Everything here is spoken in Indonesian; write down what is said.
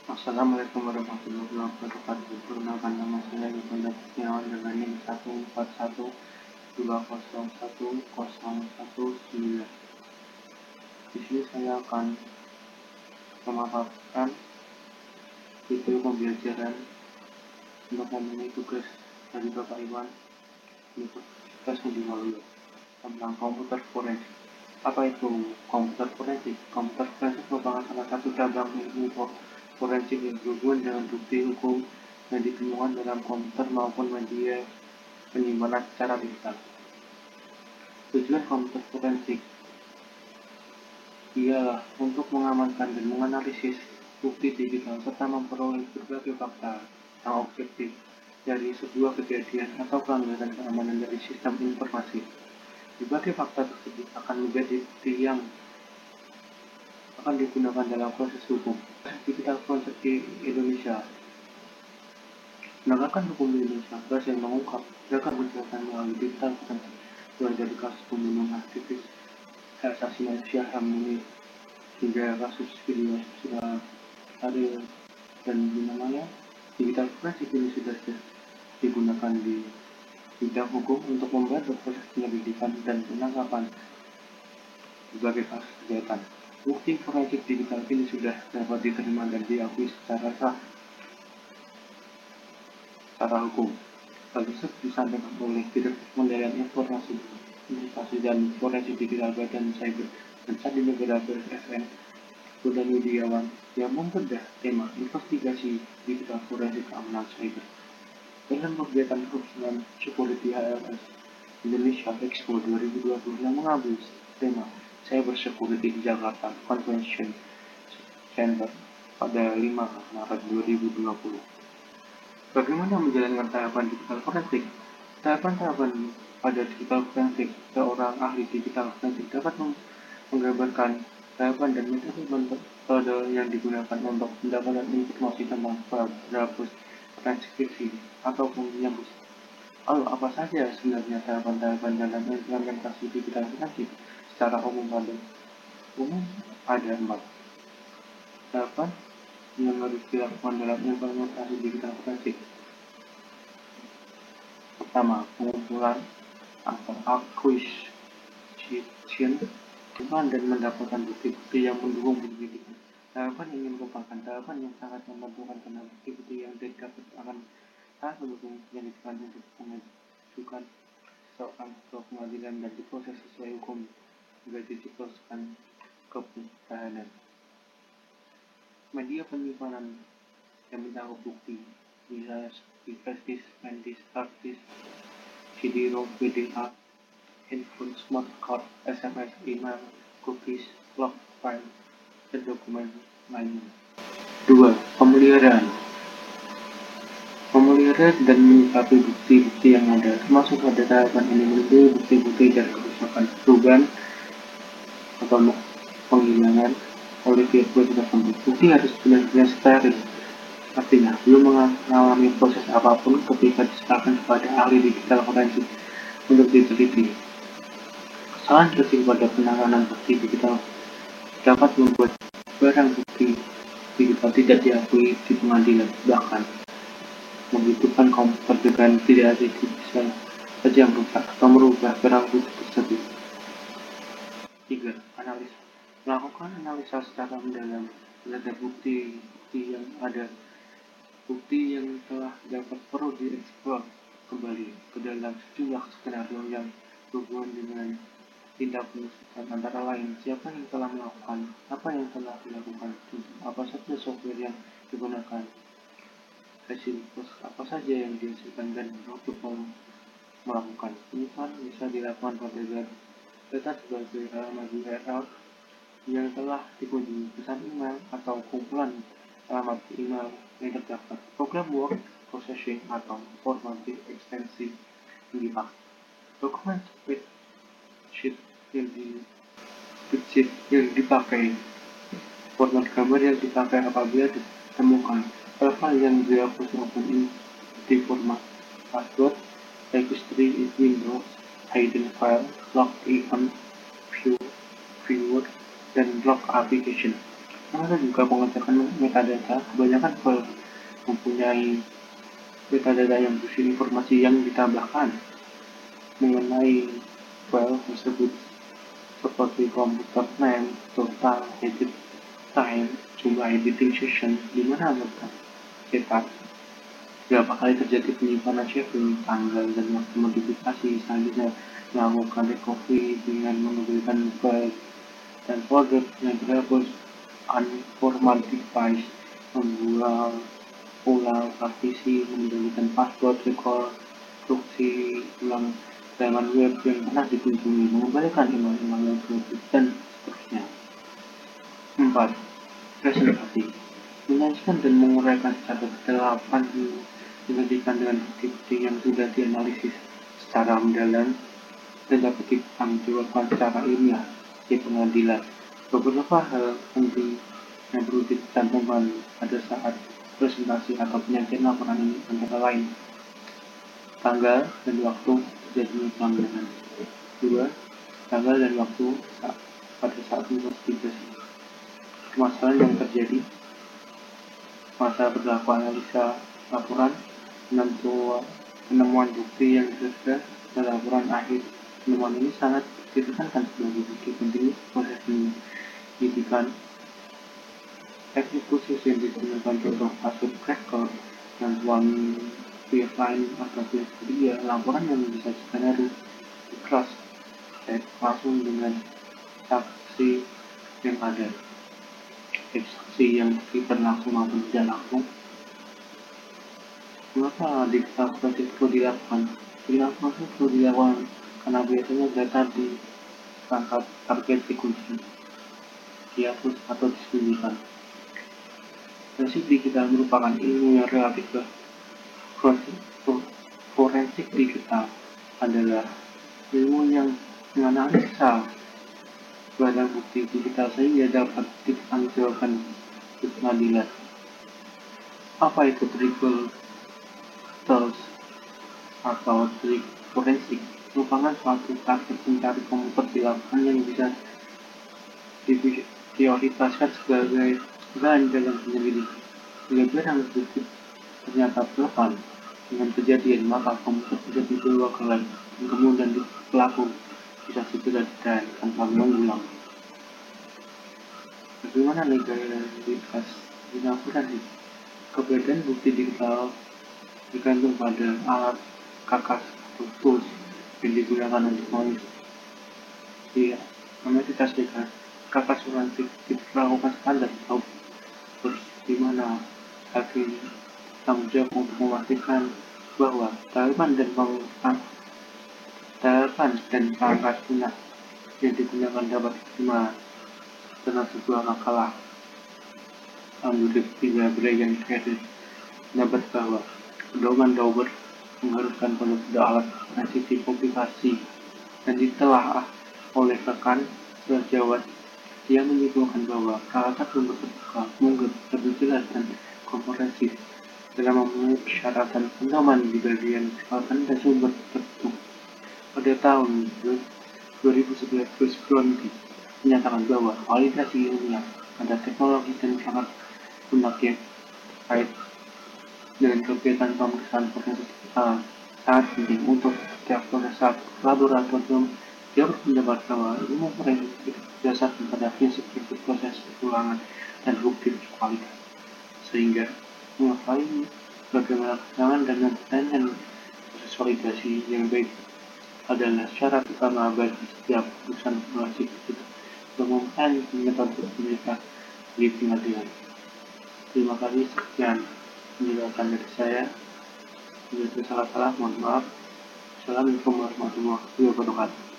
Assalamualaikum warahmatullahi wabarakatuh. Perkenalkan, nama saya Yunda Kurniawan dengan NIM 141201019. Di sini saya akan memaparkan video pembelajaran untuk memenuhi tugas dari Bapak Iwan Universitas Udiwaluyo tentang komputer forensik. Apa itu komputer forensik? Komputer forensik merupakan salah satu cabang ilmu forensik yang berhubungan dengan bukti hukum yang ditemukan dalam komputer maupun media penyimpanan secara digital. Tujuan komputer forensik ialah untuk mengamankan dan menganalisis bukti digital serta memperoleh berbagai fakta yang objektif dari sebuah kejadian atau pelanggaran keamanan dari sistem informasi. Berbagai fakta tersebut akan menjadi bukti yang akan digunakan dalam proses hukum. Digital forensik di Indonesia. Penegakan hukum di Indonesia berhasil mengungkap beragam kejahatan melalui digital forensik, mulai dari kasus pembunuhan aktivis hak asasi manusia HAM Munir hingga kasus video sosial Ariel dan namanya. Digital forensik ini sudah digunakan di bidang hukum untuk membantu proses penyelidikan dan penangkapan berbagai kasus kejahatan. Bukti forensik digital ini sudah dapat diterima dan diakui secara sah secara hukum. Hal tersebut disampaikan oleh Direktur Pengendalian Informasi dan Forensik Digital Badan Cyber dan Sandi Negara BSN Budan Widiawan yang membedah tema investigasi digital forensik keamanan cyber dalam kegiatan Hubungan Security HLS Indonesia Expo 2020 yang mengambil tema Cyber Security di Jakarta Convention Center pada 5 Maret 2020. Bagaimana menjalankan tahapan digital forensik? Tahapan-tahapan pada digital forensik, seorang ahli digital forensik dapat menggambarkan tahapan dan metode yang digunakan untuk mendapatkan informasi tentang proses transkripsi ataupun penyambung. Lalu apa saja sebenarnya tahapan-tahapan dalam implementasi digital forensik? Secara umum ada 4 tahapan yang harus dilakukan dalam implementasi digital forensik. Pertama, pengumpulan atau acquisition dan mendapatkan bukti-bukti yang mendukung penyelidikan. Tahapan ini merupakan tahapan yang sangat membantukan karena bukti-bukti yang didapat akan sangat mendukung penyelidikan untuk mengajukan seseorang ke pengadilan dan diproses sesuai hukum hingga dijebloskan ke tahanan. Media penyimpanan yang mencakup bukti bisa seperti flash disk, pen disk, hard disk, CD-ROM, VDA, handphone, smart card, SMS, email, cookies, log file, dan dokumen lainnya. 2. Pemeliharaan dan menyikapi bukti-bukti yang ada, termasuk pada tahapan ini meliputi bukti-bukti dan kerusakan, perubahan atau penghilangan oleh pihak tersebut. Bukti harus benar-benar steril, artinya belum mengalami proses apapun ketika diserahkan kepada ahli digital forensik untuk diteliti. Kesalahan kecil pada penanganan bukti digital dapat membuat barang bukti digital tidak diakui di pengadilan, bahkan membutuhkan komputer dengan tidak bisa saja merusak atau merubah barang bukti tersebut. 3. Analisa. Melakukan analisa secara mendalam terhadap bukti yang ada. Bukti yang telah dapat perlu dieksplor kembali ke dalam sejumlah skenario yang berhubungan dengan tindak penusukan, antara lain siapa yang telah melakukan, apa yang telah dilakukan, apa saja software yang digunakan, hasil apa saja yang dihasilkan, dan protokol melakukan. Penyimpanan bisa dilakukan pada data sebagai alamat URL yang telah dikunjungi, pesan email, atau kumpulan alamat email yang terdaftar, program word processing atau formatting ekstensi yang dipakai, dokumen spreadsheet yang dipakai, format gambar yang dipakai apabila ditemukan hal-hal yang dihapus maupun di format password, registry in Windows, hidden file, log event, viewer, dan log application. Ada juga pengecekan metadata. Kebanyakan file mempunyai metadata yang berisi informasi yang ditambahkan mengenai file tersebut, seperti komputer name, total edit time, jumlah editing session, di mana letak cetak, berapa kali terjadi penyimpanan shaping, tanggal dan waktu modifikasi. Selanjutnya melakukan recovery dengan mengembalikan file dan folder yang terhapus, unformat device, membuat ulang partisi, mengembalikan password, rekonstruksi ulang laman web yang pernah dikunjungi, mengembalikan email-email yang berikut, dan seterusnya. 4. Presentasi menyajikan dan menguraikan secara detail digantikan dengan bukti-bukti yang sudah dianalisis secara mendalam dan dapat dipertanggungjawabkan secara ilmiah di pengadilan. Beberapa hal penting yang perlu dicantumkan pada saat presentasi atau penyajian laporan ini antara lain tanggal dan waktu terjadinya pelanggaran. 2. Tanggal dan waktu pada saat investigasi. Permasalahan yang terjadi, masa berlaku analisa laporan, penemuan bukti yang sudah pada laporan akhir. Penemuan ini sangat ditekankan sebagai bukti penting proses penyidikan. Teknik khusus yang digunakan contoh password cracker dan suami pihak lain atau pihak ketiga. Laporan yang disajikan harus di cross check langsung dengan saksi yang ada, saksi yang terlibat langsung maupun tidak langsung. Mengapa diktat project perlu dilakukan? Perlu dilakukan karena biasanya data di perangkat target dikunci, dihapus atau disembunyikan. Forensik digital merupakan ilmu yang relatif. Forensik digital adalah ilmu yang menganalisa barang bukti digital sehingga dapat dipertanggungjawabkan di pengadilan. Apa itu triple tools atau trik forensik? Merupakan suatu praktik mencari komputer di lapangan yang bisa diprioritaskan sebagai bahan dalam penyelidikan. Bila barang bukti ternyata relevan dengan kejadian, maka komputer bisa dibawa ke lab dan kemudian pelaku bisa segera ditahan tanpa mengulang. Bagaimana legalitas dilakukan? Keberadaan bukti digital bergantung pada alat kakas atau tools yang digunakan untuk menganalisis kakas forensik diperlakukan standar atau di mana hakim tanggung jawab untuk memastikan bahwa tahapan dan perangkat lunak yang digunakan dapat diterima dalam sebuah makalah. Menurut Brian Ferry dapat bahwa pedoman Dober mengharuskan pada alat forensik dipublikasi dan ditelaah oleh rekan sejawat. Dia menyimpulkan bahwa peralatan sumber terbuka mungkin lebih jelas dan komprehensif dalam memenuhi persyaratan pedoman di bagian peralatan dan sumber tertutup. Pada tahun 2011, Chris Brownlee menyatakan bahwa validasi ilmiah pada teknologi dan perangkat lunak yang terkait dengan kegiatan pemeriksaan forensik sangat penting untuk setiap proses laboratorium. Dia berpendapat bahwa ilmu forensik berdasarkan pada prinsip-prinsip proses pengulangan dan bukti berkualitas, sehingga mengetahui bagaimana keterangan dan pertanyaan proses validasi yang baik adalah syarat utama bagi setiap perusahaan forensik untuk mengumumkan metode mereka di pengadilan. Terima kasih, sekian penjelasan dari saya. Jika salah-salah, mohon maaf. Assalamualaikum warahmatullahi wabarakatuh.